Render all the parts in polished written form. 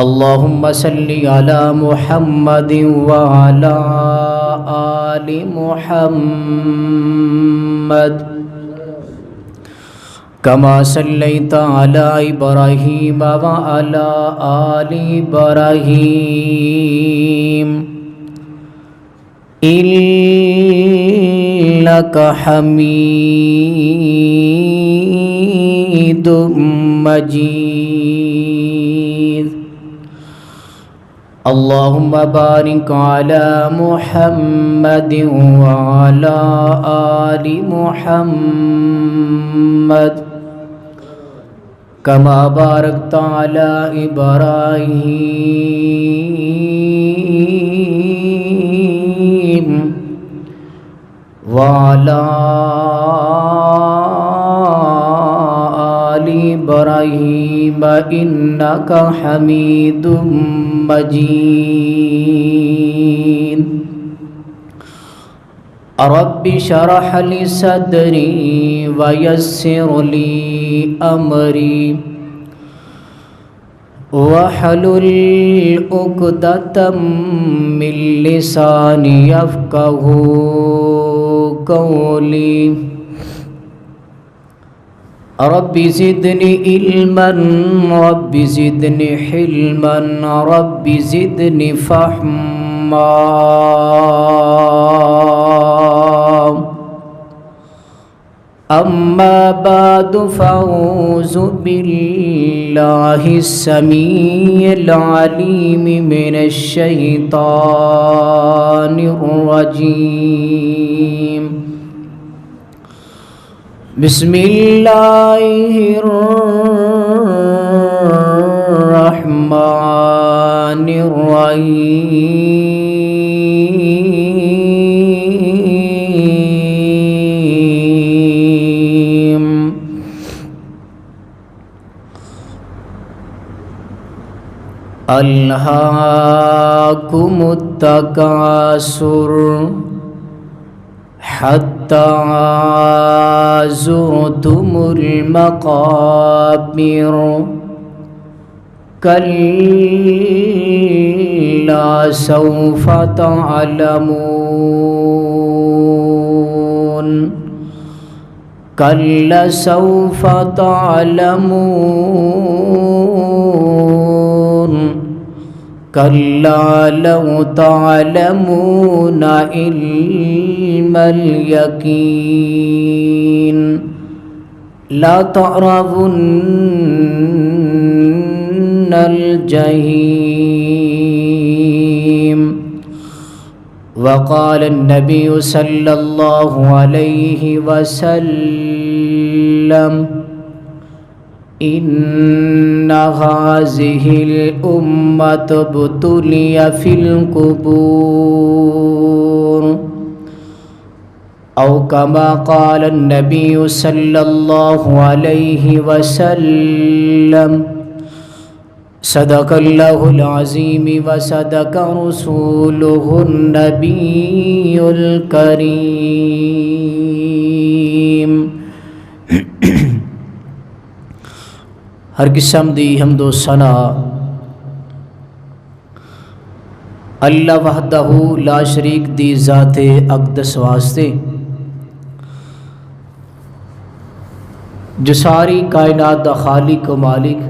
اللهم صل على محمد وعلى آل محمد كما صليت على إبراهيم وعلى آل إبراهيم إنك حميد مجيد. اللهم بارك على محمد وعلى آل محمد كما باركت على إبراهيم وعلى آل إبراهيم إنك حميد مجيد. رب اشرح لي صدري ويسر لي أمري واحلل عقدة من لساني يفقهوا قولي. رب زدني علما رب زدني حلما رب زدني فهما. أما بعد فأعوذ بالله السميع العليم من الشيطان الرجيم. بسم الله الرحمن الرحيم. ألهاكم التكاثر حتى زرتم المقابر كلا سوف تعلمون كلا سوف تعلمون كلا لو تعلمون علم اليقين لا تعرفن الجحيم. وقال النبي صلى الله عليه وسلم إن هذه الأمة ابتلي في القبور أو كما قال النبي صلى الله عليه وسلم. صدق الله العظيم وصدق رسوله النبي الكريم. ہر قسم دی حمد و ثنا اللہ وحدہ لا شریک دی ذات اقدس واسطے جو ساری کائنات دا خالق و مالک،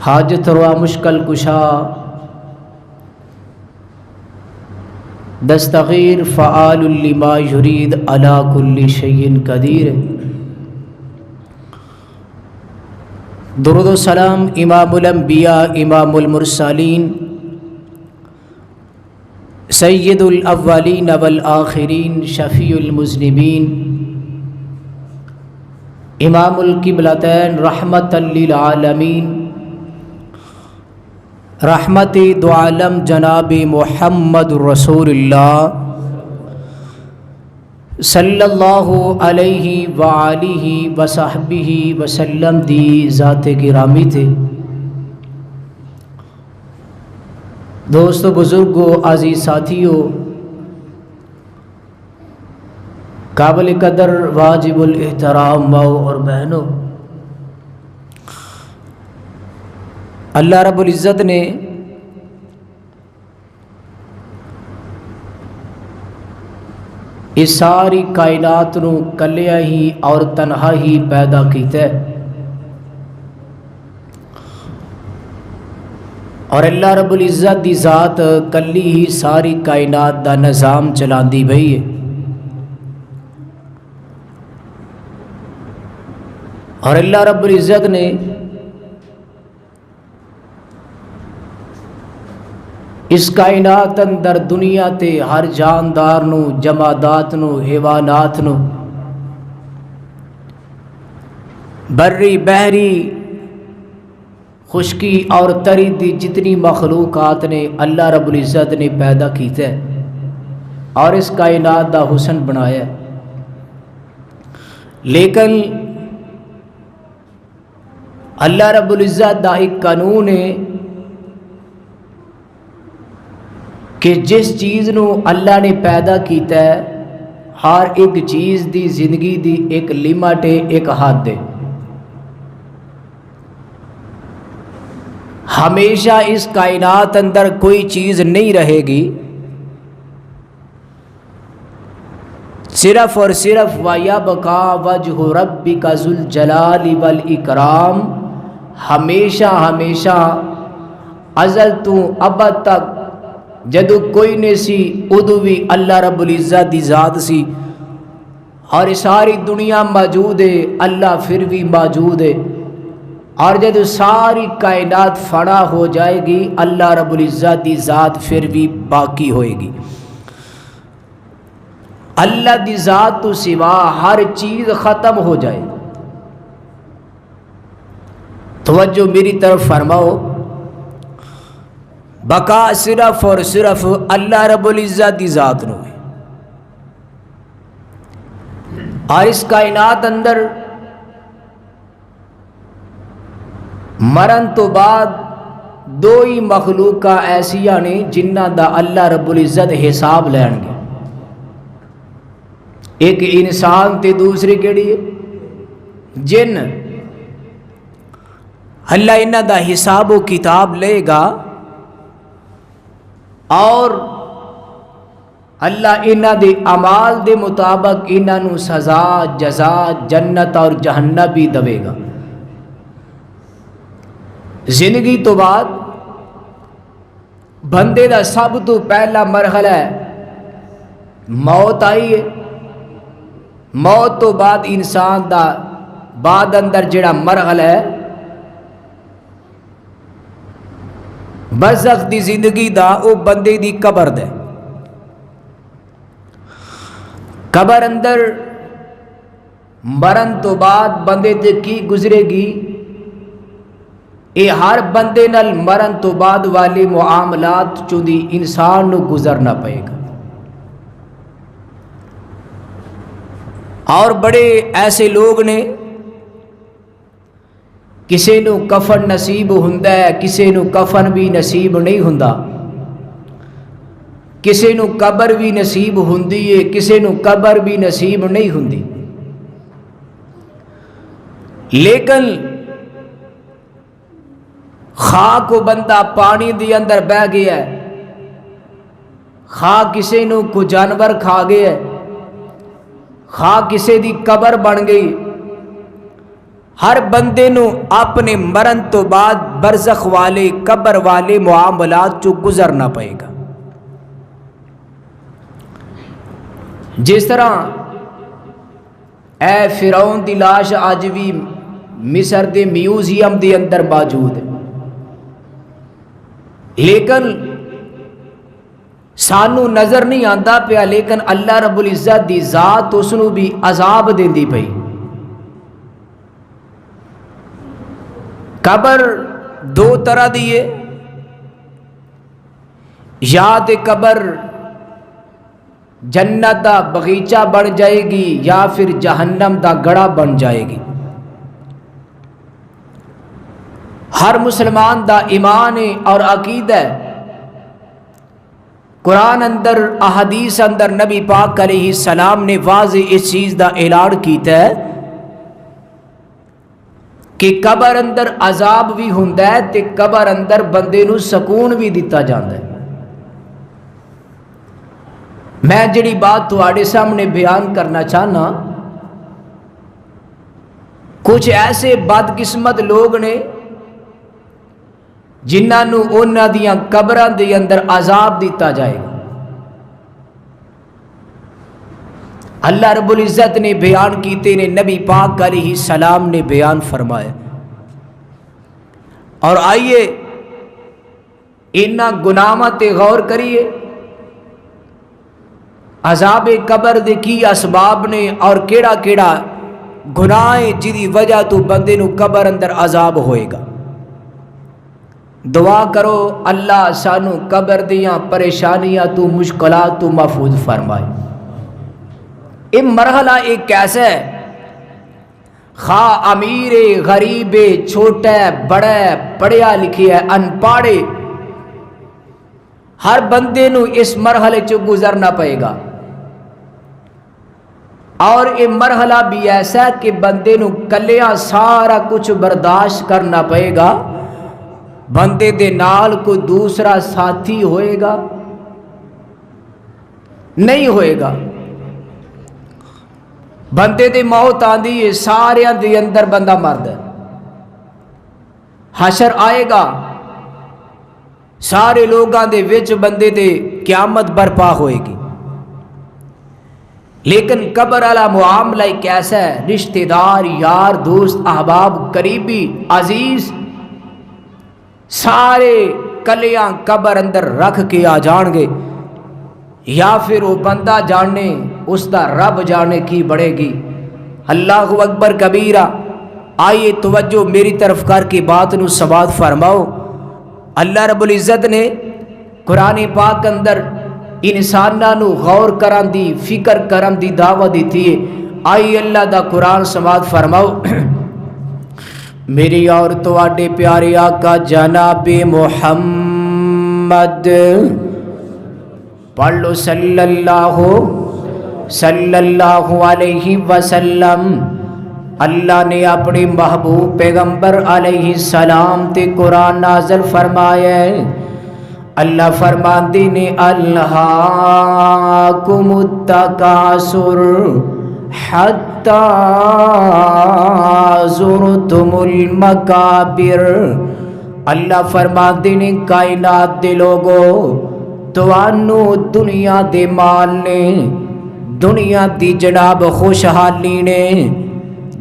حاجت روا مشکل کشا، دستغیر فعال لما یرید علی کل شیء قدیر. درود و سلام امام الانبیاء امام المرسلین سید الاولین والآخرین شفیع المذنبین امام القبلتین رحمتا للعالمین رحمت دو عالم جناب محمد رسول اللہ صلی اللہ علیہ وآلہ وصحبہ وسلم دی ذات گرامی تھے. دوستو، بزرگوں، عزیز ساتھیوں، قابل قدر واجب الاحترام ماؤں اور بہنوں، اللہ رب العزت نے اس ساری کائنات نو کلیا ہی اور تنہا ہی پیدا کیتا ہے، اور اللہ رب العزت دی ذات کلی ہی ساری کائنات دا نظام چلاندی بئی ہے، اور اللہ رب العزت نے اس کائنات اندر دنیا تے ہر جاندار نو، جمادات نو، حیوانات نو، بری بحری خشکی اور تری دی جتنی مخلوقات نے اللہ رب العزت نے پیدا کیتا ہے اور اس کائنات دا حسن بنایا ہے، لیکن اللہ رب العزت دا ایک قانون ہے کہ جس چیز نو اللہ نے پیدا کیتا ہے ہر ایک چیز دی زندگی دی ایک لمٹ ہے، ایک حد ہے۔ ہمیشہ اس کائنات اندر کوئی چیز نہیں رہے گی، صرف اور صرف وَيَبْقَى وَجْهُ رَبِّكَ ذُو الْجَلَالِ وَالْإِكْرَامِ، ہمیشہ ہمیشہ ازل تو ابد تک جدو کوئی نہیں سی ادو بھی اللہ رب العزت دی ذات سی، اور ساری دنیا موجود ہے اللہ پھر بھی موجود ہے، اور جدو ساری کائنات فنا ہو جائے گی اللہ رب العزت دی ذات پھر بھی باقی ہوئے گی۔ اللہ دی ذات تو سوا ہر چیز ختم ہو جائے۔ توجہ میری طرف فرماؤ، بقا صرف اور صرف اللہ رب العزت دی ذات نو ہے، اور اس کائنات اندر مرن تو بعد دو ہی مخلوقاں ایسیاں نے جنہ دا اللہ رب العزت حساب لین گے، ایک انسان تے دوسری کیڑی ہے جن۔ اللہ انہ دا حساب و کتاب لے گا اور اللہ انہ دے اعمال دے مطابق انہ نو سزا جزا جنت اور جہنم بھی دے گا۔ زندگی تو بعد بندے دا سب تو پہلا مرحلہ ہے موت آئی ہے، موت تو بعد انسان دا بعد اندر جڑا مرحلہ ہے برزخ دی زندگی دا، او بندے دی قبر دے۔ قبر اندر مرن تو بعد بندے تے کی گزرے گی، اے ہر بندے نال مرن تو بعد والی معاملات چودی انسان نو گزرنا پائے گا، اور بڑے ایسے لوگ نے کسے نو کفن نصیب ہوندا ہے، کسے نو کفن بھی نصیب نہیں ہوندا، کسے نو قبر بھی نصیب ہوندی ہے، کسے نو قبر بھی نصیب نہیں ہوندی، لیکن خواہ کو بندہ پانی دی اندر بہ گیا ہے، خواہ کسے نو کو جانور کھا گیا ہے، خواہ کسے دی قبر بن گئی، ہر بندے نو اپنے مرن تو بعد برزخ والے قبر والے معاملات چو گزرنا پائے گا۔ جس طرح اے فرعون دی لاش آج بھی مصر دے میوزیم دے اندر موجود ہے، لیکن سانو نظر نہیں آندا پیا، لیکن اللہ رب العزت دی ذات اس نو بھی عذاب دیندی پئی۔ قبر دو طرح دی ہے، یا تے قبر جنت دا بغیچہ بن جائے گی یا پھر جہنم دا گڑا بن جائے گی۔ ہر مسلمان دا ایمان اور عقیدہ ہے، قرآن اندر احادیث اندر نبی پاک علیہ السلام نے واضح اس چیز دا اعلان کیتا ہے کہ قبر اندر عذاب بھی ہوندا ہے تے قبر اندر بندے نو سکون بھی دتا جاندا ہے۔ میں جڑی بات تواڈے سامنے بیان کرنا چاہنا، کچھ ایسے بد قسمت لوگ نے جنہاں نو انہاں دیاں قبراں دے اندر عذاب دتا جائے گا۔ اللہ رب العزت نے بیان کیتے نے، نبی پاک علیہ السلام نے بیان فرمایا۔ اور آئیے انہاں گناہاں تے غور کریے، عذاب قبر دے کی اسباب نے اور کیڑا کیڑا گناہ ہے جدی وجہ تو بندے نو قبر اندر عذاب ہوئے گا۔ دعا کرو اللہ سانو قبر دیاں پریشانیاں تو مشکلات تو محفوظ فرمائے۔ یہ مرحلہ ایک کیسا ہے، خواہ امیر غریب چھوٹا بڑا پڑھیا لکھیا ان پڑھے، ہر بندے نو اس مرحلے چ گزرنا پائے گا۔ اور یہ مرحلہ بھی ایسا ہے کہ بندے نو کلیاں سارا کچھ برداشت کرنا پائے گا، بندے دے نال کوئی دوسرا ساتھی ہوئے گا نہیں ہوئے گا۔ بندے دے موت آندی ہے، سارے دے اندر بندہ مرد ہے، حشر آئے گا، سارے لوگاں دے وچ بندے دے قیامت برپا ہوئے گی۔ لیکن قبر والا معاملہ ایک ایسا ہے، رشتہ دار یار دوست احباب قریبی عزیز سارے کلیاں قبر اندر رکھ کے آ جان گے، یا پھر وہ بندہ جانے اس دا رب جانے کی بڑھے گی۔ اللہ اکبر کبیرہ۔ آئیے توجہ میری طرف کر کے بات نو سماعت فرماؤ۔ اللہ رب العزت نے قرآن پاک اندر انساناں نو غور کرن دی فکر کرن دی دعوت دیتی ہے۔ آئیے اللہ دا قرآن سماعت فرماؤ۔ میری اور تواڈے پیارے آقا جناب محمد پڑھ لو صلی اللہ علیہ وسلم۔ اللہ نے اپنے محبوب پیغمبر علیہ السلام تے قرآن نازل فرمایا ہے۔ اللہ فرماندے نے الہاکم التکاثر حتی زرتم المقابر۔ اللہ فرماندے نے کائنات دے لوگو، توانو دنیا دے مال نے، دنیا دی جناب خوشحالی نے،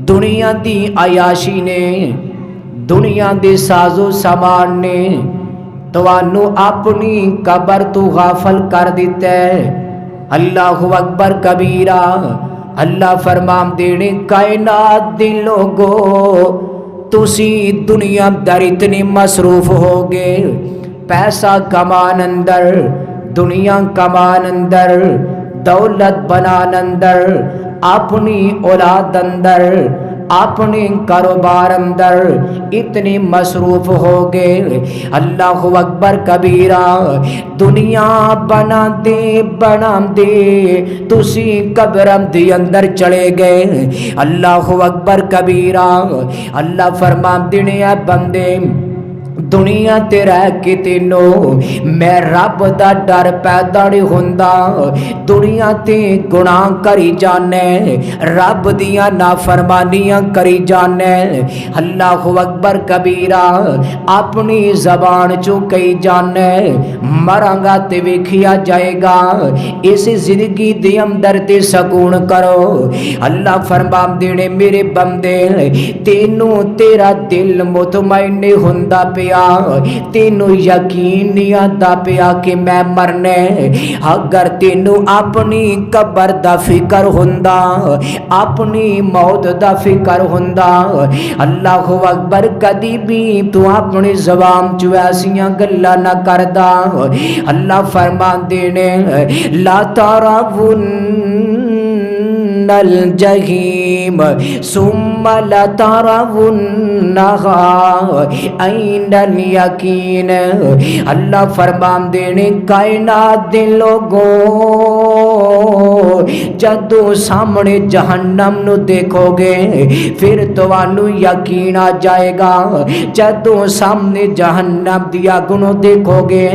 دنیا دی عیاشی نے، دنیا دے سازو سامان نے توانو اپنی قبر تو غافل کر دیتا ہے۔ اللہ اکبر کبیرہ۔ اللہ فرمان دینے کائنات دے لوگو، تسی دنیا در اتنی مصروف ہو گے، پیسہ کمان اندر، دنیا کمان اندر، دولت بنان اندر، اپنی اولاد اندر، اپنے کاروبار اندر اتنی مصروف ہو گئے۔ اللہ اکبر کبیرہ۔ دنیا بنا دے تسی قبرم دی اندر چلے گئے۔ اللہ اکبر کبیرہ۔ اللہ فرماندے نے اے بندے، دنیا تے رہ کے تینو میں رب دا ڈر پیدا نہیں ہوندا، دنیا تے گناہ کری جانے، رب دیاں نافرمانیاں کری جانے۔ اللہ اکبر کبیرہ۔ اپنی زبان چوں کئی جانے، مرانگا تے ویکھیا جائے گا، اس زندگی دے اندر تے سکون کرو۔ اللہ فرماندے نے میرے بندے، تینو تیرا دل مطمئن نہیں ہوندا پیا، تینو یقین نہیں آتا پیا کہ میں مرنے۔ اگر تینو اپنی قبر دا فکر ہوندا، اپنی موت دا فکر ہوندا، اللہ اکبر کدی بھی تو اپنی زبان چ ایسیاں گلاں نہ کردا۔ اللہ فرماندے نے لا ترون الجحیم ثم لترونہا عین الیقین۔ اللہ فرمان دینے کائنات دے لوگوں جدو سامنے جہنم نو دیکھو گے پھر توانو یقین آ جائے گا، جدو سامنے جہنم دی اگ نو دیکھو گے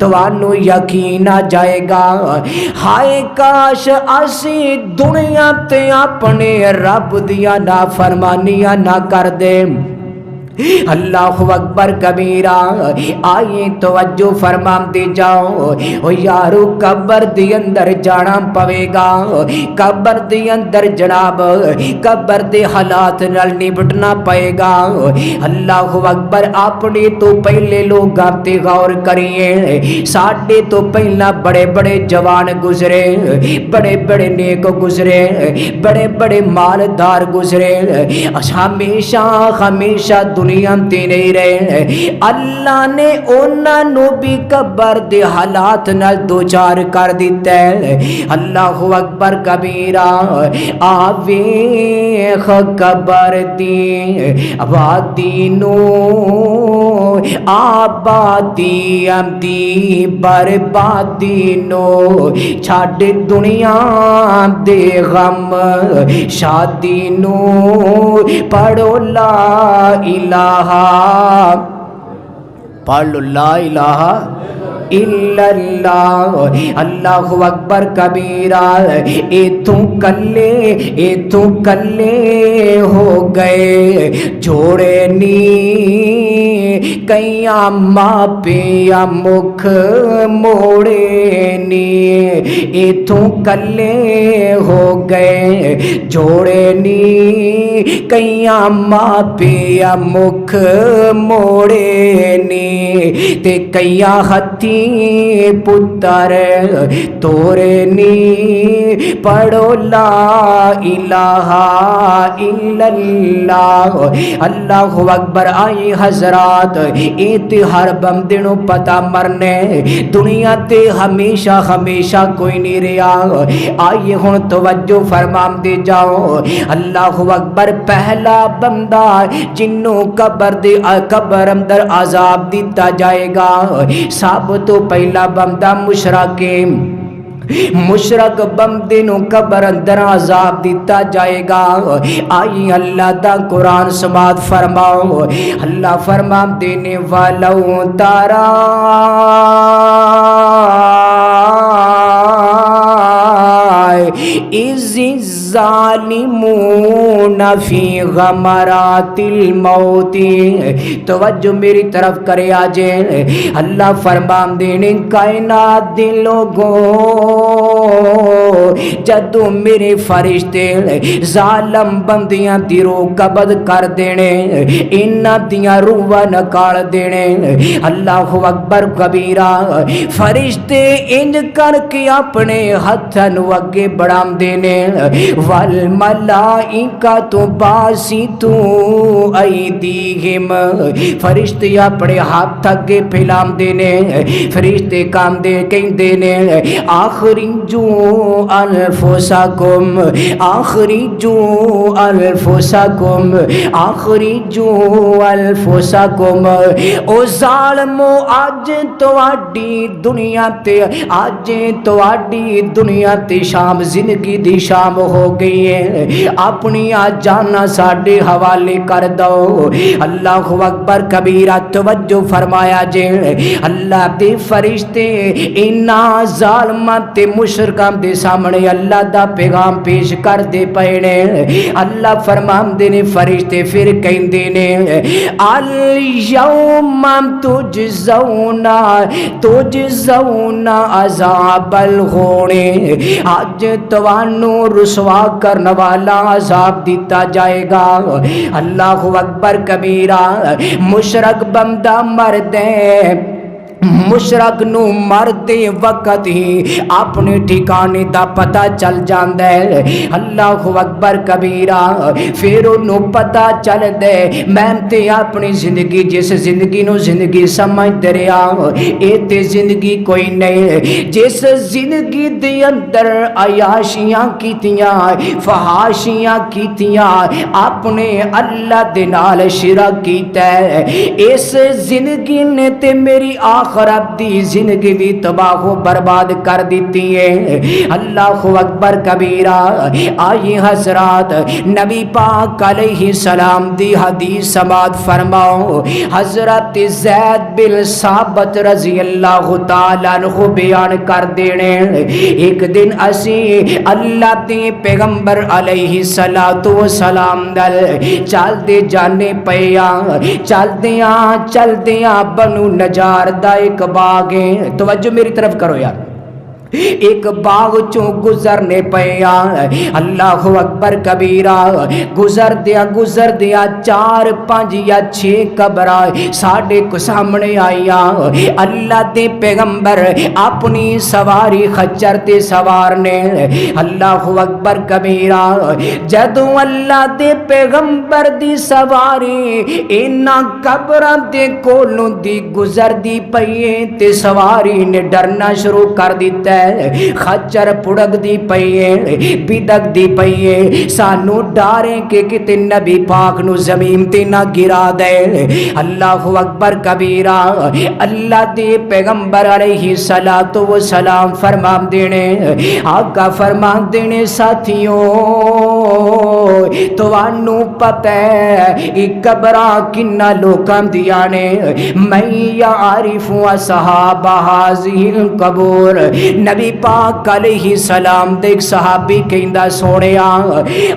توانو یقین آ جائے گا ہائے کاش اسی دنیا تے اپنے رب دیا نافرمانیاں نہ کر دے۔ اللہ اکبر کبیرہ۔ آئیے توجہ فرمان دی جاؤ او یارو قبر دی اندر جانا پوے گا، قبر دی اندر جناب قبر دے حالات نال نبٹنا پائے گا۔ اللہ اکبر۔ اپنے تو پہلے لوگ تے غور کریے، ساڈے تو پہلا بڑے بڑے جوان گزرے، بڑے بڑے نیک گزرے، بڑے بڑے مالدار گزرے، ہمیشہ ہمیشہ دنیا تے نہیں رہے۔ اللہ نے انہاں نو بھی قبر دے حالات نال دوچار کر دیتا ہے۔ اللہ اکبر کبیرہ۔ آویخ قبر دی آبادی نو آبادی دی بربادی نو چھڈ دنیا دے غم شادی نو پڑھو لا الہ، پڑھ لو لا الہ الا اللہ۔ اللہ اکبر کبیرہ۔ ایتھوں کلے ہو گئے جوڑے نی کئیاں ماپیاں مکھ موڑے نی، ایتھوں کلے ہو گئے جوڑے نی کئیاں ماپیاں مکھ موڑے نی، تے کئیاں ہتھی پتر تورے نی پڑھو لا الہ الا اللہ۔ اللہ اکبر۔ آئی حضرات ایتے ہر بندے نو پتا مرنے دنیا تے ہمیشہ ہمیشہ کوئی نہیں رہا۔ آئیے ہن توجہ فرمان دے جاؤ۔ اللہ اکبر۔ پہلا بندہ جنوں قبر اندر عذاب دیتا جائے گا، سب تو پہلا بندہ مشرک بندے نو قبر اندر عذاب دیتا جائے گا۔ آئی اللہ دا قرآن سماعت فرماؤ۔ اللہ فرمان دینے والو تارا اذ الظالمون فی غمرات الموت۔ توجہ میری طرف کرے آجے۔ اللہ فرمان دینے کائنات دے لوگوں جدو میرے فرشتے ظالم بندیاں دی روح قبض کر دینے، انہاں دیاں روحاں نکال دینے۔ اللہ اکبر کبیرہ۔ فرشتے انج کر کے اپنے ہتھاں نو اگے بڑھام دینے، والملائکۃ باسطو ایدیہم، فرشتے اپنے ہاتھ اگے پھیلام دینے، فرشتے کام دے کہیں دینے اخرجو انفسکم اخرجو انفسکم اخرجو انفسکم۔ او ظالمو اج تواڈی دنیا تے شام زندگی دی شام ہو گئی ہے، اپنی جانا ساڈے حوالے کر دو۔ اللہ اکبر کبیرہ۔ توجہ فرمایا جے۔ اللہ دے فرشتے انہاں ظالماں تے مشرکاں دے سامنے اللہ دا پیغام پیش کر دے پینے۔ اللہ فرمان دینے فرشتے پھر کہندے نے الیوم تجزون عذاب الہون، آج توانو رسوا کرنے والا عذاب دیتا جائے گا۔ اللہ اکبر کبیرہ۔ مشرک بندہ مردے مشرک نو مردے وقت ہی اپنے ٹھکانے دا پتہ چل جاندا ہے۔ اللہ اکبر کبیرہ۔ پھر انہوں پتہ چل دے میں تے اپنی زندگی جس زندگی نو زندگی سمجھ دریا اے تے زندگی کوئی نہیں، جس زندگی دے اندر عیاشیاں کیتیاں فحاشیاں کیتیاں اپنے اللہ دے نال شرک کیتا ہے، اس زندگی نے تے میری آخرت دی زندگی بھی تباہ و برباد کر دیتی ہے۔ اللہ اکبر کبیرہ۔ آئی حضرات نبی پاک علیہ السلام دی حدیث سماعت فرماؤ۔ حضرت زید بن ثابت رضی اللہ تعالیٰ عنہ بیان کر دینے ایک دن اسی اللہ دے پیغمبر علیہ السلام دل چل دے جانے پیا، چل دیاں بنو نجار دا ایک باغ ہے، توجہ میری طرف کرو یار، ایک باغ چوں گزرنے پیا۔ اللہ اکبر کبیرہ۔ گزر دیا 4 5 یا 6 قبراں ساڈے کو سامنے آئیاں۔ اللہ دے پیغمبر اپنی سواری خچر تے سوار نے۔ اللہ اکبر کبیرہ۔ جدوں اللہ دے پیغمبر دی سواری انہاں قبراں دے کولوں دی گزر دی پئی تے سواری نے ڈرنا شروع کر دیتا ہے، خچر پڑک دی پئیے بدک دی پئیے، سانو ڈاریں کہ کتے نبی پاک نو زمین تے نہ گرا دے۔ اللہ اکبر کبیرہ۔ اللہ دے پیغمبر علیہ السلام فرمان دینے، آقا فرمان دینے ساتھیوں توانو پتہ ہے ایک قبراں کنہ لوکاں دیا نے، میں یعرف اصحاب ہذہ القبور۔ نبی پاک علیہ السلام دے ایک صحابی کہندا سونیا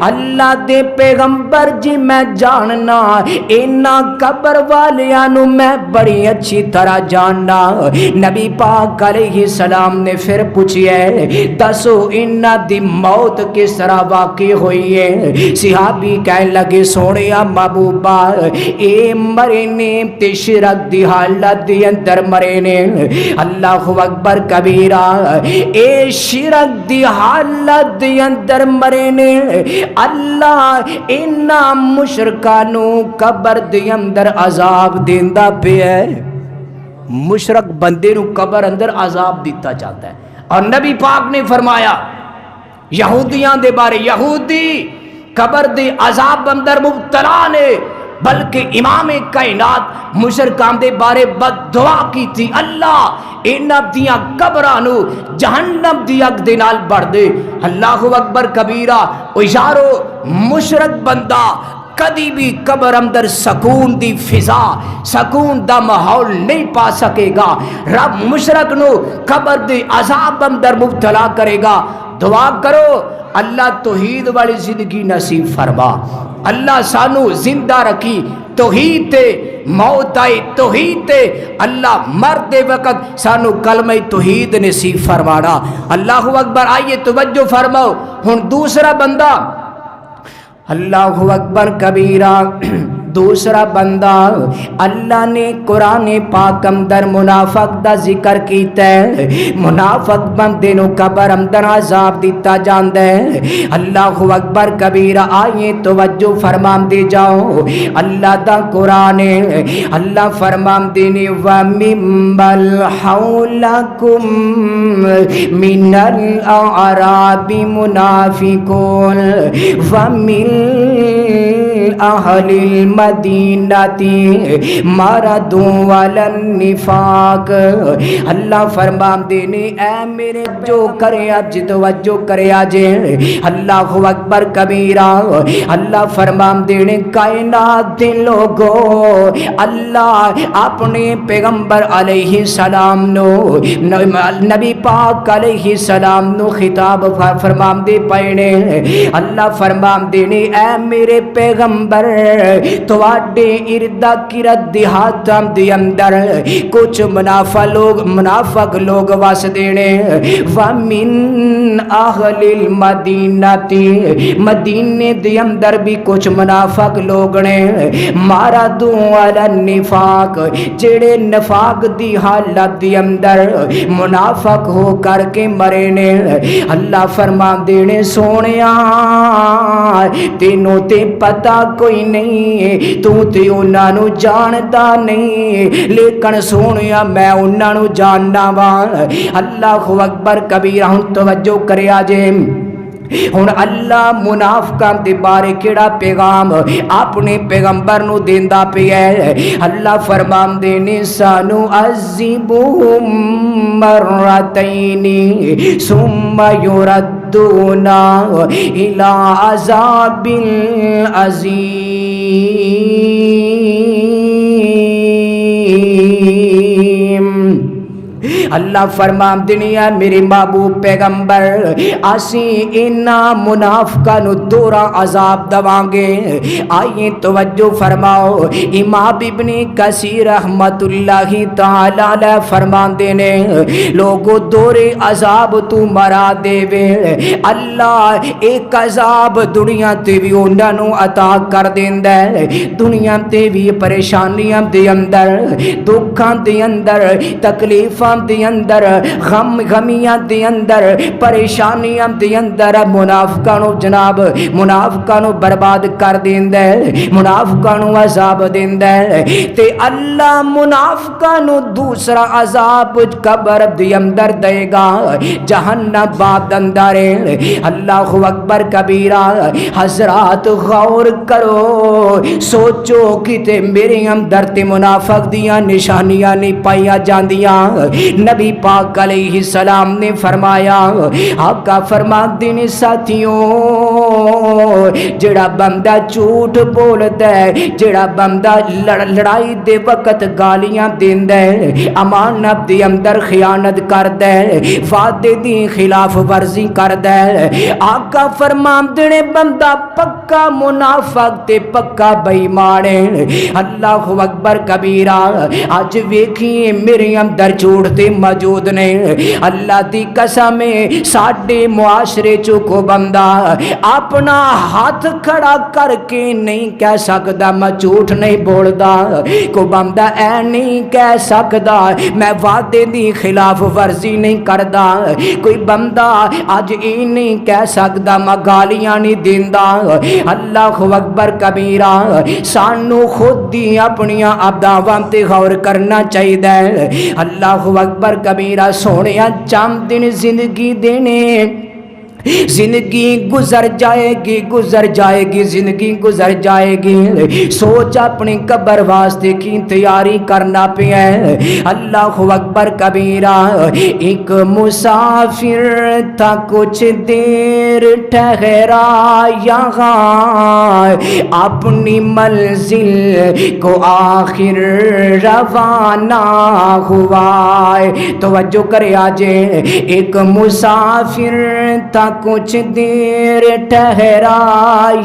اللہ دے پیغمبر جی میں جاننا اینا قبر والیاں نو میں بڑی اچھی طرح جاننا۔ نبی پاک علیہ السلام نے پھر پوچھئے دسو اینا دی موت کس طرح واقع ہوئی ہے؟ صحابی کہنے لگے سونیا محبوبہ اے مرے نے تے شرک دی حالت دی اندر مرے نے۔ اللہ اکبر کبیرہ۔ اے شرک دی حالت دی اندر مرے نے، اللہ انہاں مشرکانو قبر دی اندر عذاب دیندا پیا ہے۔ مشرک بندے نو قبر اندر عذاب دیتا جاتا ہے، اور نبی پاک نے فرمایا یہودیاں دے بارے یہودی قبر دے عذاب اندر مبتلا نے، بلکہ امام کائنات مشرکان دے بارے بد دعا کی تھی اللہ انہاں دیاں قبرانو جہنم دی اگ دے نال بڑھ دے۔ اللہ اکبر کبیرہ۔ او یارو مشرک بندہ کدی بھی قبر اندر سکون دی فضا سکون دا ماحول نہیں پا سکے گا۔ رب مشرک نو قبر دے عذاب اندر مبتلا کرے گا۔ دعا کرو اللہ توحید والی زندگی نصیب فرما، اللہ سانو زندہ رکھی توحید تے، موت آئی توحید تے، اللہ مردے وقت سانو کلمہ توحید نصیب فرمانا۔ اللہ اکبر۔ آئیے توجہ فرماؤ ہن دوسرا بندہ، اللہ اکبر کبیرہ۔ دوسرا بندہ اللہ نے قرآن پاک اندر منافق دا ذکر کیتا ہے، منافق بندے نو قبر اندر عذاب دیتا جاندا ہے۔ اللہ اکبر کبیرہ۔ آئیے توجہ فرمان دے جاؤ اللہ دا قرآن ہے۔ اللہ فرمان دینے وَمِمَّنْ حَوْلَكُمْ مِنَ الْأَعْرَابِ مُنَافِقُونَ وَمِنْ أَهْلِ مدینتی مردوں والا النفاق۔ اللہ فرمان دینے اے میرے جو کرے آج توجہ کرے آجے اللہ اکبر کبیرہ۔ اللہ فرمان دینے کائنات دے لوگو اللہ اپنے پیغمبر علیہ السلام نو نبی پاک علیہ السلام نو خطاب فرمان دے پائنے۔ اللہ فرمان دینے اے میرے پیغمبر تواڈے اردا گرد دیہاتاں دے اندر کچھ منافق لوگ وسدے نے ومن اہل المدینہ مدینے دے اندر بھی کچھ منافق لوگ نے ماردو علی النفاق جڑے نفاق دی حالت دی اندر منافق ہو کر کے مرے نے اللہ فرما دینے سونیا تینوں تے پتہ کوئی نہیں تو تے انہاں نو جاندا نہیں لیکن سونیا میں انہاں نو جاننا وا اللہ اکبر کبیرہ ہن توجہ کریا جے ہن اللہ منافقاں دے بارے کیڑا پیغام اپنے پیغمبر نو دیندا پیا ہے اللہ فرماندے نے سانو عذبہم مرتین ثم یردون الی عذاب عظیم اللہ فرمان دنیا میرے محبوب پیغمبر اسی اینا منافقہ نو دورا عذاب دوان گے آئیے توجہ فرماؤ امام ابن کثیر رحمت اللہ تعالی علیہ فرمان دینے لوگو دورے عذاب تو مرا دے وے اللہ ایک عذاب دنیا تے بھی انہاں نو عطا کر دیندہ ہے دنیا تے بھی پریشانیاں دے اندر دکھاں دے اندر تکلیفاں دے اندر غمیاں دے اندر پریشانیاں دے اندر منافقاں نو جناب منافقاں نو برباد کر دیندا ہے منافقاں نو عذاب دیندا ہے تے اللہ منافقاں نو دوسرا عذاب قبر دے اندر دے گا جہنم بعد اندر اللہ اکبر کبیرہ حضرات غور کرو سوچو کتے میرے اندر تے منافق دیاں نشانیاں نہیں پائیاں جاندیاں نبی پاک علیہ السلام نے فرمایا آقا فرما دینے ساتھیوں جڑا بندہ جھوٹ بولتا ہے جڑا بندہ لڑائی دے وقت گالیاں دیندہ ہے امانت دے اندر خیانت کردہ ہے وعدے دی خلاف ورزی کردہ ہے آقا فرما دینے بندہ پکا منافق تے پکا بیمان ہے اللہ اکبر کبیرہ آج ویکھیے میرے اندر جھوٹ تے موجود نے اللہ دی قسم ساڈے معاشرے چو کو بندہ اپنا ہاتھ کھڑا کر کے نہیں کہہ سکدا میں جھوٹ نہیں بولدا کو بندہ اے نہیں کہہ سکدا میں وعدے دی خلاف ورزی نہیں کردا کوئی بندہ اج اے نہیں کہہ سکدا میں گالیاں نہیں دیندا اللہ اکبر کبیرہ سانو خود دی اپنیاں اداواں تے غور کرنا چاہیے اللہ اکبر کبیرہ سونیا چند دن زندگی دینے زندگی گزر جائے گی زندگی گزر جائے گی سوچ اپنی قبر واسطے کی تیاری کرنا پیا ہے اللہ اکبر کبیرہ ایک مسافر تھا کچھ دیر ٹھہرا یہاں اپنی منزل کو آخر روانہ ہوا توجہ کرے آجے ایک مسافر تھا کچھ دیر ٹھہرا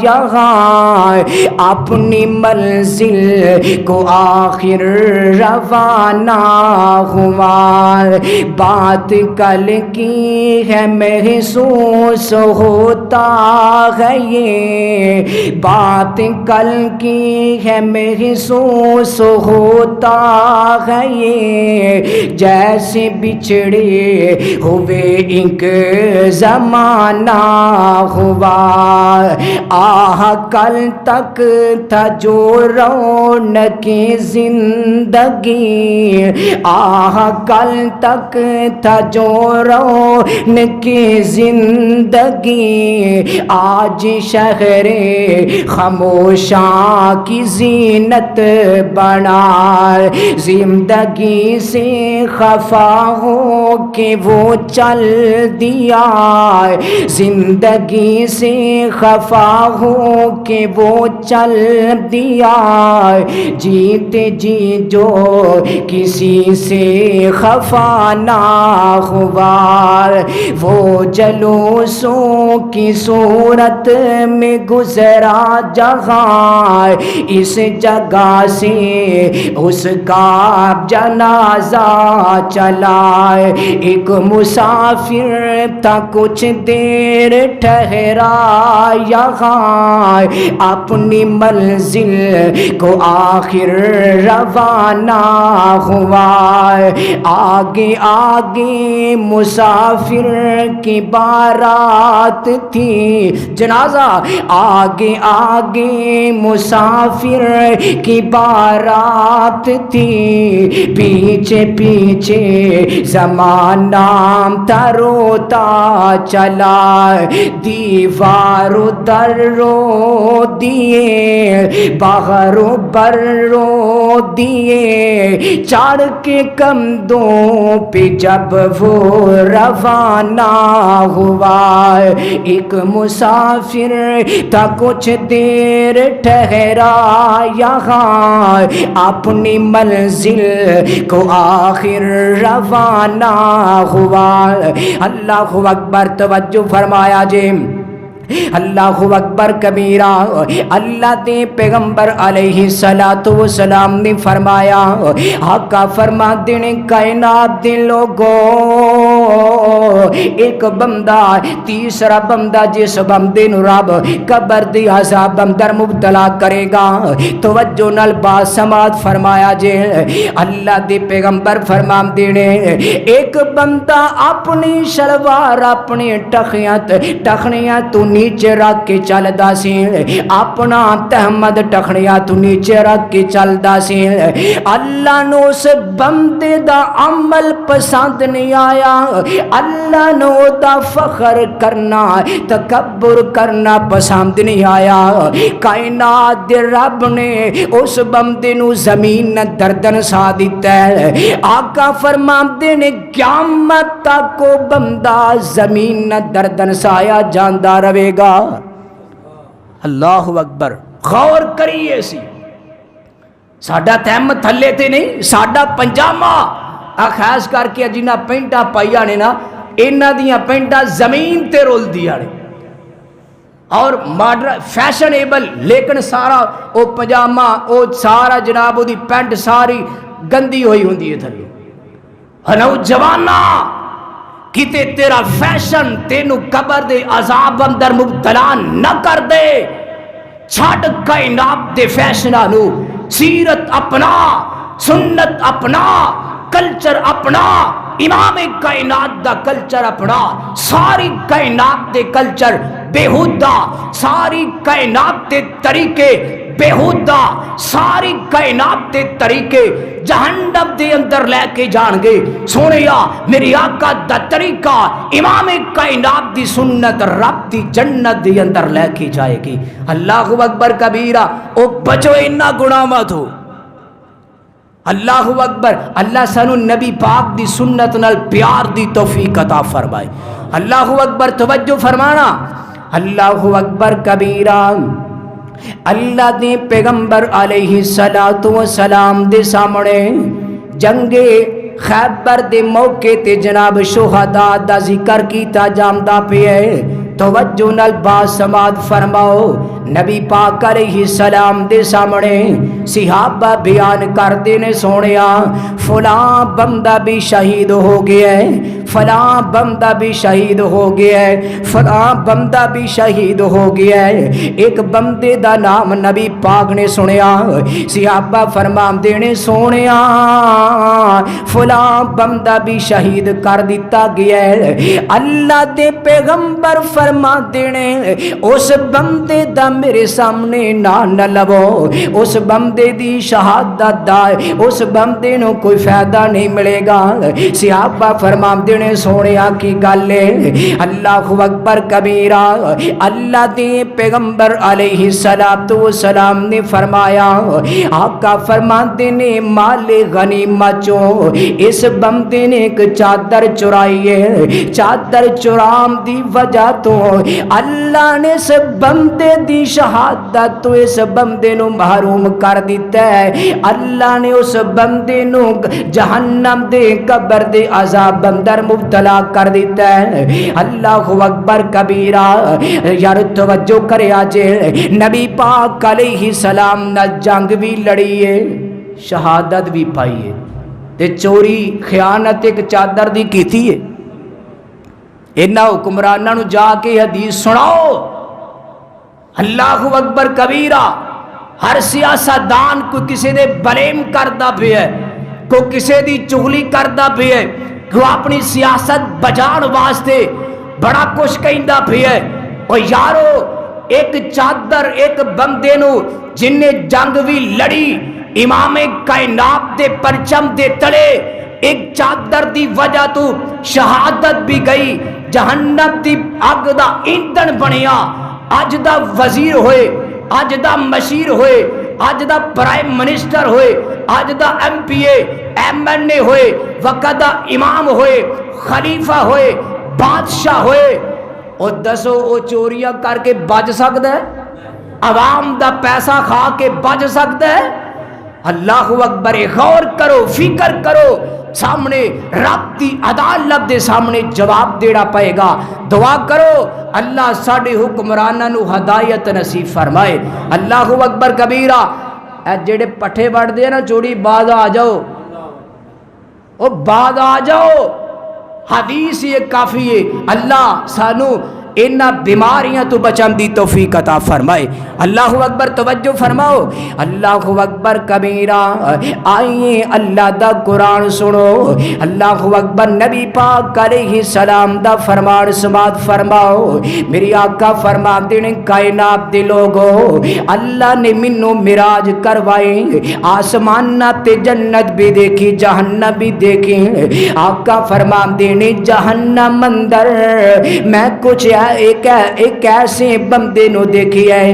یہاں اپنی منزل کو آخر روانہ ہوا بات کل کی ہے محسوس ہوتا ہے یہ بات کل کی ہے محسوس ہوتا ہے یہ جیسے بچھڑے ہوئے ایک زمانہ ہوا آہ کل تک تھا جو رونق زندگی آہ کل تک تھا جو رونق زندگی آج شہر خاموشاں کی زینت بنا زندگی سے خفا ہو کہ وہ چل دیا زندگی سے خفا ہو کہ وہ چل دیا، جیتے جی جو کسی سے خفا نہ ہوا، وہ جلوسوں کی صورت میں گزرا جہاں، اس جگہ سے اس کا جنازہ چلا۔ ایک مسافر تھا کچھ دیر ٹھہرا یہاں، اپنی منزل کو آخر روانہ ہوا۔ آگے آگے مسافر کی بارات تھی، جنازہ آگے آگے مسافر کی بارات تھی، پیچھے پیچھے زمانہ تروتا چلا، دیوار در رو دیے باہر بر رو دیے، چڑھ کے کندھوں پہ جب وہ روانہ ہوا۔ ایک مسافر تھا کچھ دیر ٹھہرا یہاں، اپنی منزل کو آخر روانہ ہوا۔ اللہ اکبر، توجہ فرمایا جی، اللہ اکبر کبیرہ۔ اللہ دے پیغمبر علیہ السلام نے فرمایا، آقا فرما دینے کائنات دے لوگوں، ایک بندہ تیسرا بندہ جس بندے نو رب قبر دی عذاب اندر مبتلا کرے گا، توجہ نال بات سماعت فرمایا جے، اللہ دے پیغمبر فرما دینے ایک بندہ اپنی شلوار اپنی ٹخنیاں تو نیچے رکھ کے چلدا سی، اپنا تہمد ٹخنیاں تو نیچے رکھ کے چلدا سی، اللہ نو اس بندے دا عمل پسند نہیں آیا، اللہ نو دا فخر کرنا تکبر کرنا پسند نہیں آیا، کائنات دے رب نے اس بندے نو زمین دردن سا دیتا ہے۔ آقا فرماندے نے قیامت تک کو بندہ زمین دردن سایا جاندا رہے گا۔ اللہ اکبر، غور کریے سی، ساڈا تہم تھلے تے نہیں، ساڈا پنجامہ خاص کر کے جنہ پینٹا پائیا نے نا، انہاں دیاں پینٹا زمین تے رول دیا نے، اور ماڈرن فیشنیبل، لیکن سارا او پجامہ او سارا جناب دی پینٹ ساری گندی ہوئی ہوندی ہے تھلے۔ نوجوانہ کتے تیرا فیشن تینو قبر دے عذاب اندر مبتلا نہ کر دے، چھٹ کائنات دے فیشنہ نو، سیرت اپنا، سنت اپنا، کلچر اپنا، امام کائنات دا کلچر اپنا، ساری کائنات دے کلچر بےہودہ، ساری کائنات دے طریقے بےہودہ، ساری کائنات دے طریقے جہنم دے اندر لے کے جان گے۔ سونیا میری آقا دا طریقہ امام کائنات دی سنت رب دی جنت دے اندر لے کے جائے گی۔ اللہ اکبر کبیرہ، او بچو انہا گناہ مت ہو۔ اللہ اکبر، اللہ سانو نبی پاک دی سنت نال پیار دی توفیق عطا فرمائے۔ اللہ اکبر، توجہ فرمانا، اللہ اکبر کبیرہ۔ اللہ دے پیغمبر علیہ السلام دے سامنے جنگ خیبر دے موقع تے جناب شہداء دا ذکر کیتا جاندا پیا ہے، توجہ نال بات سماعت فرماؤ۔ نبی پاک علیہ السلام دے سامنے صحابہ بیان کردے نے، سونیا فلاں بندہ بھی شہید ہو گیا ہے، فلاں بندہ بھی شہید ہو گیا ہے، فلاں بندہ بھی شہید ہو گیا ہے۔ ایک بندے دا نام نبی پاک نے سنیا، صحابہ فرماندے نے، سونیا فلاں بندہ بھی شہید کر دیتا گیا ہے۔ اللہ دے پیغمبر فرماندے نے، اس بندے دا میرے سامنے نہ لو، اس بندے دی شہادت دا اس بندے نو کوئی فائدہ نہیں ملے گا۔ صحابہ فرماندے نے سونیا کی گل ہے اللہ اکبر کبیرہ اللہ دے پیغمبر علیہ السلام نے فرمایا آقا فرماتے نے مال غنیمت چوں اس بندے نے ایک چادر چرائی ہے چادر چرام دی وجہ تو اللہ نے اس بندے دی شہادت تو اس بندے نو محروم کر دیتا ہے اللہ نے اس بندے نو جہنم دے قبر دے عذاب اندر مبتلا کر دیتا ہے اللہ اکبر کبیرہ یار توجہ کرے آجے نبی پاک علیہ السلام نہ جنگ بھی لڑی ہے شہادت بھی پائی ہے تے چوری خیانت ایک چادر دی کی تھی ہے انہاں حکمراناں نو جا کے حدیث سناؤ اللہ اکبر کبیرہ ہر سیاستدان کو کسی دے بلیم کردا پیا ہے کو کسی دی چغلی کردا پیا ہے کو اپنی سیاست بچان واسطے بڑا کچھ کہندا پیا ہے او یارو ایک چادر ایک بندے نو جن نے جنگ بھی لڑی امام کائنات دے پرچم دے تلے ایک چادر دی وجہ تو شہادت بھی گئی جہنم دی اگ دا ایندھن بنیا اج دا وزیر ہوئے اج دا مشیر ہوئے اج دا پرائم منسٹر ہوئے اج دا ایم پی ایم این اے ہوئے وقت دا امام ہوئے خلیفہ ہوئے بادشاہ ہوئے اور دسو او چوریاں کر کے بچ سکتا ہے عوام دا پیسہ کھا کے بچ سکتا ہے اللہ اکبر غور کرو فکر کرو سامنے رب دی عدالت دے سامنے جواب دینا پائے گا دعا کرو اللہ ساڑے حکمرانہ نو ہدایت نصیب فرمائے اللہ اکبر کبیرہ اے جڑے پٹھے بڑھ دے نا چوڑی بعد آ جاؤ او بعد آ جاؤ حدیث یہ کافی ہے اللہ سانو انہ بیماریاں تو بچن دی توفیق عطا فرمائے اللہ اکبر توجہ فرماؤ اللہ اکبر کبیرہ آئیے اللہ دا قرآن سنو اللہ اکبر نبی پاک علیہ السلام دا فرمان سماعت فرماؤ میری آقا فرما دینے کائنات دے لوگو اللہ نے منو مراج کروائے آسمان تے جنت بھی دیکھی جہنم بھی دیکھی آقا فرما دینے جہنم اندر میں کچھ ایک ایسے بندے نو دیکھی ہے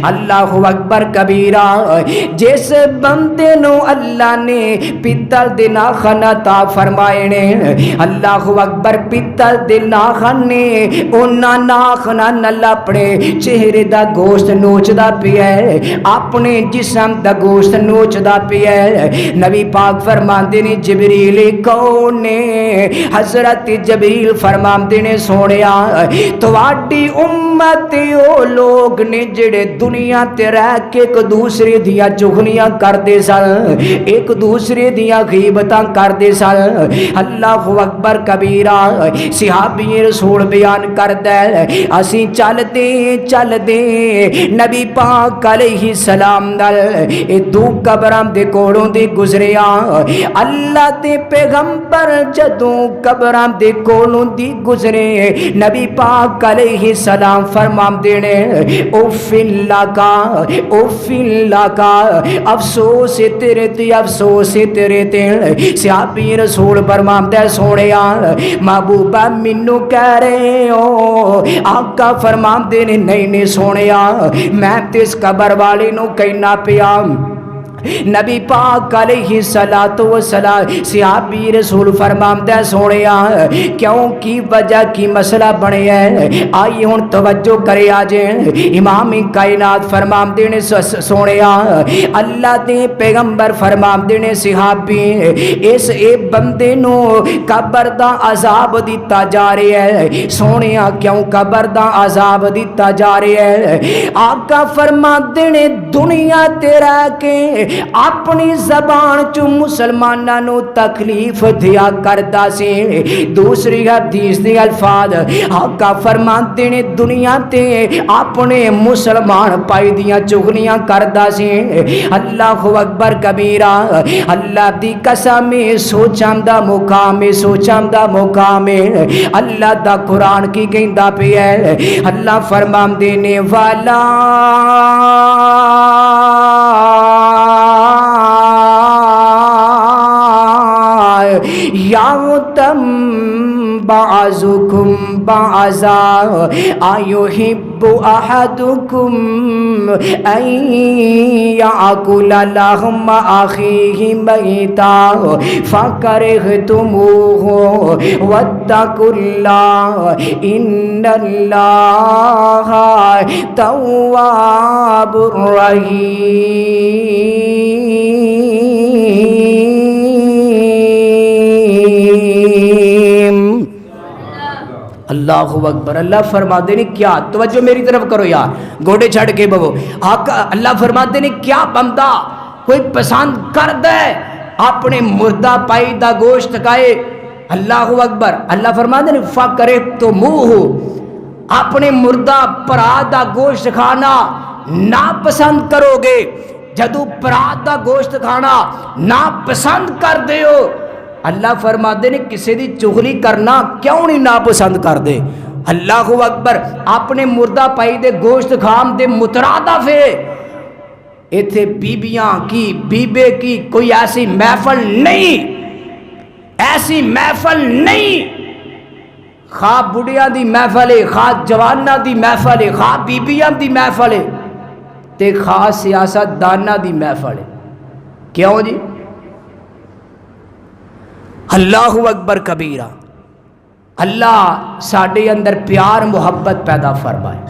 اللہ اکبر کبیرہ جس بندے نو اللہ نے پتل دے ناخن عطا فرمائے نے اللہ اکبر پتل دے ناخن نے اونا ناخن نال اپنے چہرے دا گوشت نوچدا پیا ہے اپنے جسم دا گوشت نوچدا پیا ہے نبی پاک فرماندے نے جبریل کون نے حضرت جبریل فرماندے نے سونیا تواڈی امت او لوگ نے جڑے دنیا تے رہ کے ایک دوسرے دیا چغلیاں کر دے سن ایک دوسرے دیا غیبتاں کر دے سن اللہ اکبر کبیرہ صحابی رسول بیان کر دے اسی چل دے نبی پاک علیہ السلام نال اے دو قبراں دے کولوں دی گزریا اللہ دے پیغمبر جدوں قبراں دے کولوں دی گزرے نبی پاک علیہ السلام فرماندے نے اوف اللہ کا افسوس تیرے تے افسوس تیرے تے صحابی رسول فرماندے سونیا محبوبہ مینوں کہہ رہے ہو آقا فرماندے نے نہیں سونیا میں تے اس قبر والے نو کہنا پیا نبی پاک علیہ السلام صحابی رسول فرماندے سونیا کیوں کی وجہ کی مسئلہ بنے ہے آئی ہن توجہ کرے آجے امام کائنات فرماندے نے سونیا اللہ دے پیغمبر فرماندے نے صحابی اس اے بندے نو قبر دا عذاب دیتا جا رہا ہے سونیا کیوں قبر دا عذاب دیتا جا رہا ہے آقا فرماندے نے دنیا تے رہ کے اپنی زبان چو مسلمانہ نو تکلیف دیا کرتا سی دوسری حدیث دی الفاظ آقا فرماتے نے دنیا تے اپنے مسلمان پائی دیا چغلیاں کرتا سی اللہ اکبر کبیرہ اللہ دی قسم سوچاں دا مقام اللہ دا قرآن کی کہندا پیا ہے اللہ فرماندے نے والا یغتم بعضکم بعضا ایحب احدکم ان یأکل لحم اخیہ میتا فکرہتموہ واتقوا اللہ ان اللہ تواب رحیم۔ اللہ اکبر۔ اللہ فرماتے نے کیا، توجہ میری طرف کرو یار، گوڑے چھڑ کے بو آقا۔ اللہ فرماتے نے کیا بندہ کوئی پسند کر دے اپنے مردہ پائی دا گوشت کھائے، اللہ اکبر۔ اللہ فرماتے نے فَكَرِهْتُمُوهُ، اپنے مردہ پرا دا گوشت کھانا ناپسند کرو گے۔ جدو پرا دا گوشت کھانا ناپسند کر دیو، اللہ فرماتے نے کسی دی چغلی کرنا کیوں نہیں ناپسند کر دے، اللہ اکبر۔ اپنے مردہ پائی دے گوشت کھان دے مترادف ہے، ایتھے بیبیاں کی بیبے کی کوئی ایسی محفل نہیں، ایسی محفل نہیں، خواہ بڑھیاں دی محفل ہے، خواہ جوانہ دی محفل ہے، خواہ بیبیاں دی محفل ہے، تے خواہ سیاست دانہ دی محفل ہے۔ کیوں جی؟ اللہ اکبر کبیرہ۔ اللہ ساڈے اندر پیار محبت پیدا فرمائے۔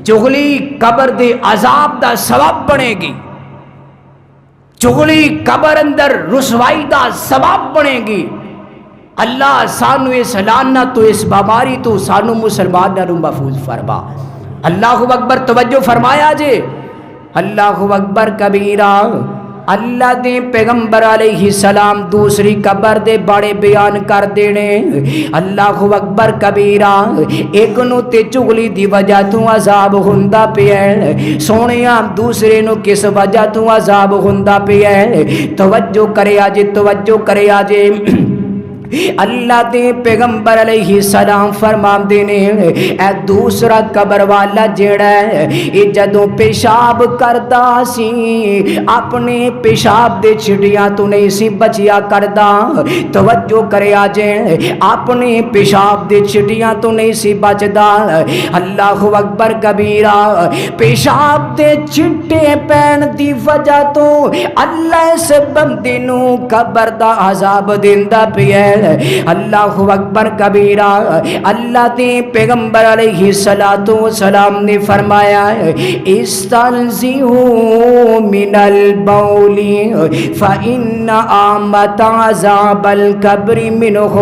چغلی قبر دے عذاب دا سبب بنے گی، چغلی قبر اندر رسوائی دا سبب بنے گی۔ اللہ سانو اس لعنت تو اس بیماری تو سانو مسلمان نو محفوظ فرما۔ اللہ اکبر۔ توجہ فرمایا جے، اللہ اکبر کبیرہ۔ اللہ دے پیغمبر علیہ السلام دوسری قبر دے بڑے بیان کر دینے، اللہ اکبر کبیرہ۔ ایک نو تے چغلی دی وجہ تو عذاب ہوندا پیا ہے، سونیا دوسرے نو کس وجہ تو عذاب ہوندا پیا ہے، توجہ کرے آجے، توجہ کرے آجے۔ اللہ دے پیغمبر علیہ السلام فرمان دینے، اے دوسرا قبر والا جیڑا ہے، یہ جدوں پیشاب کردا سی اپنے پیشاب دے چھٹیاں تو نہیں سی بچیا کردا، توجہ کرے آجے، اپنے پیشاب دے چھٹیاں تو نہیں سی بچدا۔ اللہ اکبر کبیرہ۔ پیشاب دے چھٹے پین دی وجہ تو اللہ اس بندے نو قبر دا عذاب دیندا پیا ہے۔ اللہ اکبر کبیرہ۔ اللہ دے پیغمبر علیہ السلام نے فرمایا استنزہوا من البول فإن آمت عذاب القبر منہ۔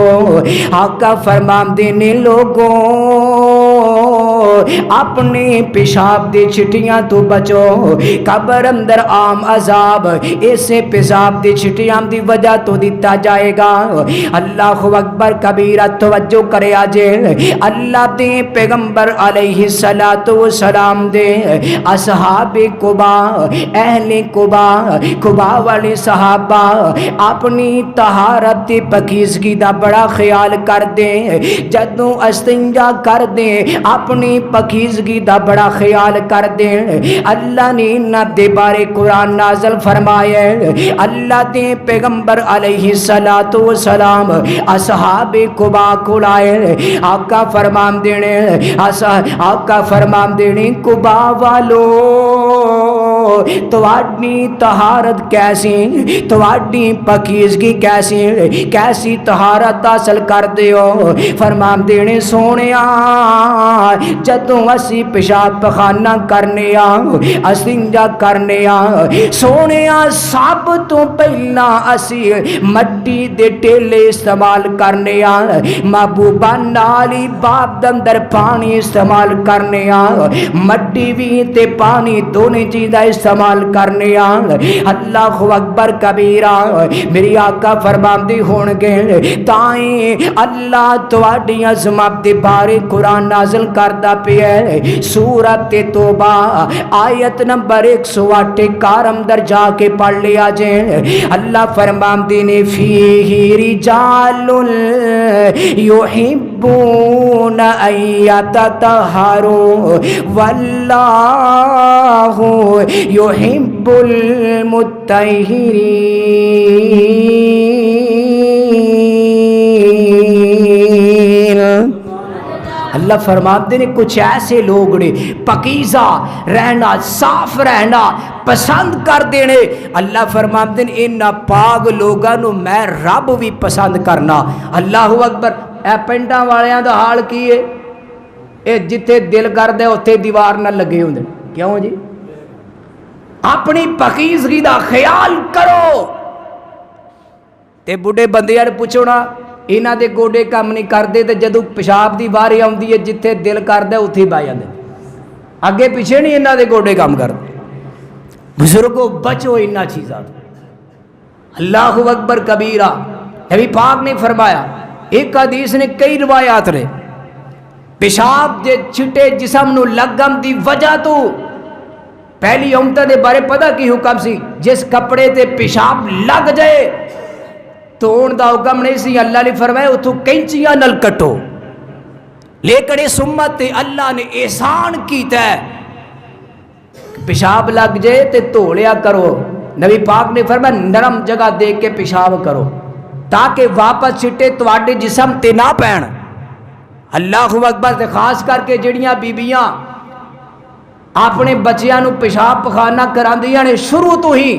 آقا فرمان دینے لوگوں اپنے پیشاب دے چھٹیاں تو بچو، قبر اندر عام عذاب اسے پیشاب دے چھٹیاں دی وجہ تو دیتا جائے گا۔ اللہ اکبر کبیرہ۔ توجہ کرے آجے، اللہ دے پیغمبر علیہ السلام دے اصحاب قبا، اہل قبا، قبا والے صحابہ اپنی طہارت پاکیزگی دا بڑا خیال کر دیں، جدوں استنجا کر دیں اپنی پاکیزگی دا بڑا خیال کر دیں۔ اللہ نے نہ دے بارے قرآن نازل فرمایا، اللہ دے پیغمبر علیہ السلام اصحاب قبا کو لائے، آقا فرمان دینے، آقا فرمان دینے قبا والو تواڈی طہارت کیسی، تواڈی پاکیزگی کیسی، کیسی طہارت حاصل کر دیو۔ فرمان دینے سونیا جدوں اسی پیشاب پخانہ کرنے استنجا کرنے سونیا سب تو پہلا اسی مٹی دے ٹیلے استعمال کرنے محبوبہ نالی باب دندر پانی استعمال کرنے مٹی بھی تے پانی دونوں چیزیں استعمال کرنے۔ اللہ اکبر کبیرہ۔ میری آقا فرماندے ہون گے تائیں اللہ تواڈی عظمت دے بارے قرآن نازل کردا پیا ہے۔ سورۃ توبہ آیت نمبر 108 کارم در جا کے پڑھ لیا جائے۔ اللہ فرماندے نے فیہ رجال یحبون ان یتطہروا واللہ یحب المطہرین۔ اللہ فرماتے ہیں کچھ ایسے لوگ نے پاکیزہ رہنا صاف رہنا پسند کر دینے. اللہ فرماتے ہیں ان پاک لوگوں میں رب بھی پسند کرنا. اللہ اکبر. اے پنڈاں والیاں دا حال کی ہے؟ اے جتھے دل کردے اوتھے دیوار نہ لگے ہوندے. کیوں جی؟ اپنی پاکیزگی دا خیال کرو. تے بڈھے بندیاں نے پوچھو نا انہاں دے گوڈے کام نہیں کردے تے جدوں پیشاب دی واری آوندی ہے جتھے دل کردا اوتھے بہ جاندے. اگے پیچھے نہیں انہاں دے گوڈے کام کردے. بزرگوں بچو انہاں چیزاں تو. اللہ اکبر کبیرہ. نبی پاک نے فرمایا ایک حدیث نے کئی روایات نے پیشاب دے چھٹے جسم نو لگن دی وجہ تو پہلی امت دے بارے پتہ کی حکم سی جس کپڑے تے پیشاب لگ جائے توڑ دا حکم نہیں سی. اللہ نے فرمایا اتھو کینچیاں نل کٹو. لیکن اس امت تے اللہ نے احسان کیتا ہے پیشاب لگ جائے تے توڑیا کرو. نبی پاک نے فرمایا نرم جگہ دیکھ کے پیشاب کرو تاکہ واپس چھٹے تواڈے جسم تے نہ پین. اللہ اکبر. تے خاص کر کے جڑیاں بیبیاں اپنے بچیاں نو پیشاب پخانہ کراندیاں نے شروع تو ہی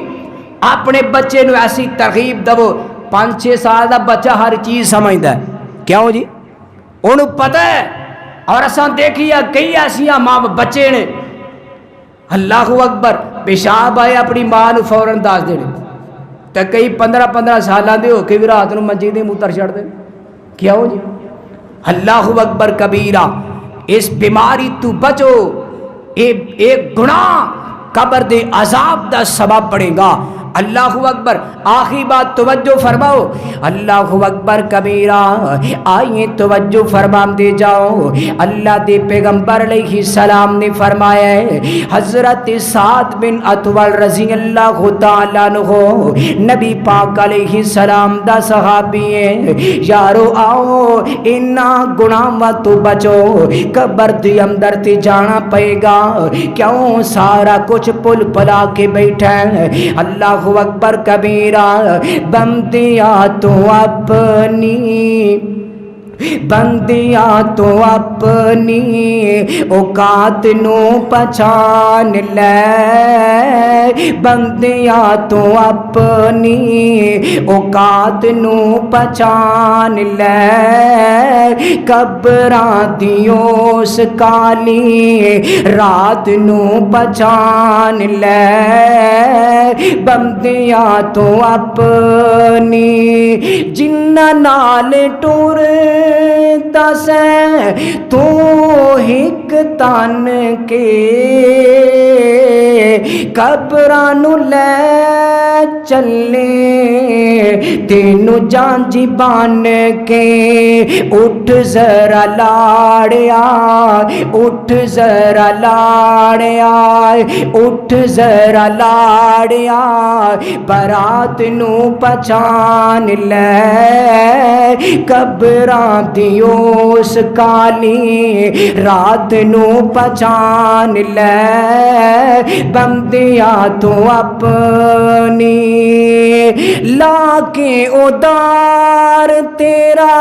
اپنے بچے نو ایسی ترغیب دو. 5-6 سال دا بچہ ہر چیز سمجھدا ہے. کیوں جی؟ انہوں پتہ ہے. اور اساں دیکھیا کئی ایسیاں ماں بچے نے اللہ اکبر پیشاب آئے اپنی ماں نو فوراً دس دینے تے کئی 15 سالاں دے ہو کے بھی رات نو منجی دے موتر چھڑ دے. کیوں جی؟ اللہ اکبر کبیرہ. اس بیماری تو بچو. ایک گناہ قبر دے عذاب دا سبب بنے گا. اللہ اکبر. آخری بات توجہ فرماؤ. اللہ اکبر کبیرہ. آئیے توجہ فرمان دے جاؤ. اللہ دے پیغمبر علیہ السلام نے فرمایا ہے حضرت سعد بن اطول رضی اللہ تعالیٰ عنہ نبی پاک علیہ السلام دا صحابی ہے. یارو آؤ انہا گناہ تو بچو قبر دی اندر تے جانا پئے گا. کیوں سارا کچھ پل پلا کے بیٹھا ہے. اللہ اکبر کبیرہ. بندیاں تو اپنی اوقات نو پہچان لے. بندیاں تو اپنی اوقات نو پہچان لے. قبراں دی اس کالی رات نو پہچان لے. بندیاں تو اپنی جنہ نال ٹور دسے تو ہک تن کے قبرانو لے چلے تینو جانجی بان کے. اٹھ ذرا لاڑیا اٹھ ذرا لاڑیا اٹھ ذرا لاڑیا برات نو پہچان لے. قبراں دی اس کالی رات نو پہچان لے. بندیاں تو اپنی لا کے ادار تیرا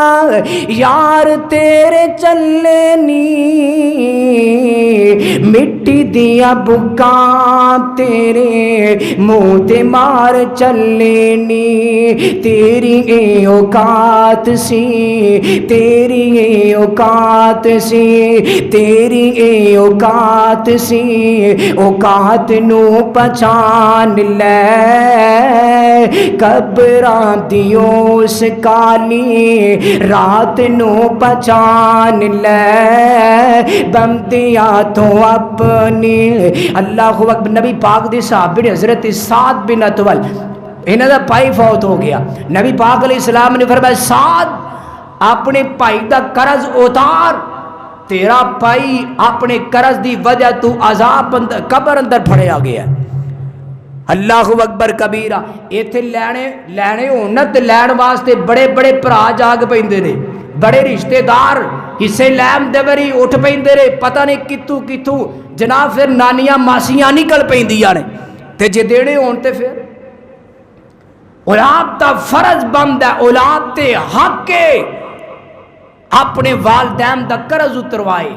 یار تیرے چلے نی. مٹی دیا بکاں تیرے منہ تے مار چلے نی. تیری اے اوقات سی تیری اے اوقات سی تیری اے اوقات سی. اوقات نو پہچان لے. قبراں دی اس کالی رات نو پہچان لے. بندیاں تو اپنی. اللہ اکبر. نبی پاک دی صحابی حضرت سعد بن اطول انہاں دا بھائی فوت ہو گیا. نبی پاک علیہ السلام نے فرمایا سعد اپنے بھائی دا قرض اتار. تیرا بھائی اپنے قرض دی وجہ تو عذاب قبر اندر پھڑیا گیا. اللہ اکبر کبیرہ. ایتھے لینے ہونا تے لین واسطے بڑے بڑے بھرا جاگ پیندے نے بڑے رشتے دار حصے لین دے وری اٹھ پیندے نے. پتہ نہیں کتوں جناب پھر نانیاں ماسیاں نکل پیندیاں نے. تے جے دینے ہون تے پھر اولاد دا فرض بند ہے. اولاد تے حق ہے. اپنے والدین دا قرض اتروائے.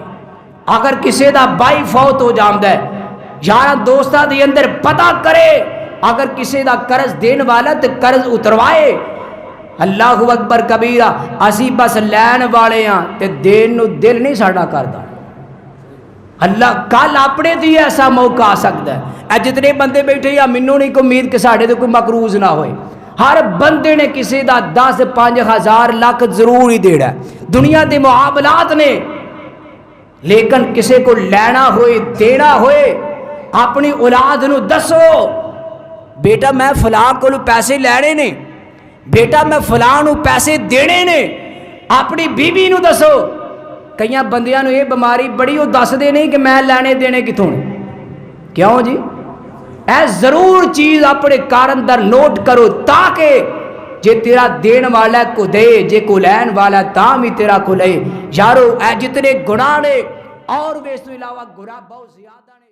اگر کسی دا بائی فوت ہو جاندا ہے یار دوستاں دے اندر پتہ کرے اگر کسی دا قرض دین والا تے قرض اتروائے. اللہ اکبر کبیرہ. اسی بس لین والے ہاں تے دین نو دل نہیں ساڈا کردا. اللہ کل اپنے دی ایسا موقع آ سکتا ہے. اے جتنے بندے بیٹھے یا مینوں نہیں کوئی امید کہ ساڈے تے کوئی مقروض نہ ہوئے. ہر بندے نے کسی دا 10-5,000 لاکھ ضرور ہی دینا ہے. دنیا دے معاملات نے لیکن کسی کو لینا ہوئے دینا ہوئے اپنی اولاد نو دسو بیٹا میں فلاں کو پیسے لینے نے, بیٹا میں فلاں نو پیسے دینے نے. اپنی بیوی نو دسو. کئی بندیاں نو یہ بیماری بڑی وہ دس دے نہیں کہ میں لینے دینے کتوں. کیوں جی؟ اے ضرور چیز اپنے کار اندر نوٹ کرو تاکہ جے تیرا دین والا کو دے جے کو لین والا تام ہی تیرا کو لے. یارو اے جتنے گناہ نے اور اس تو علاوہ گناہ بہت زیادہ نے.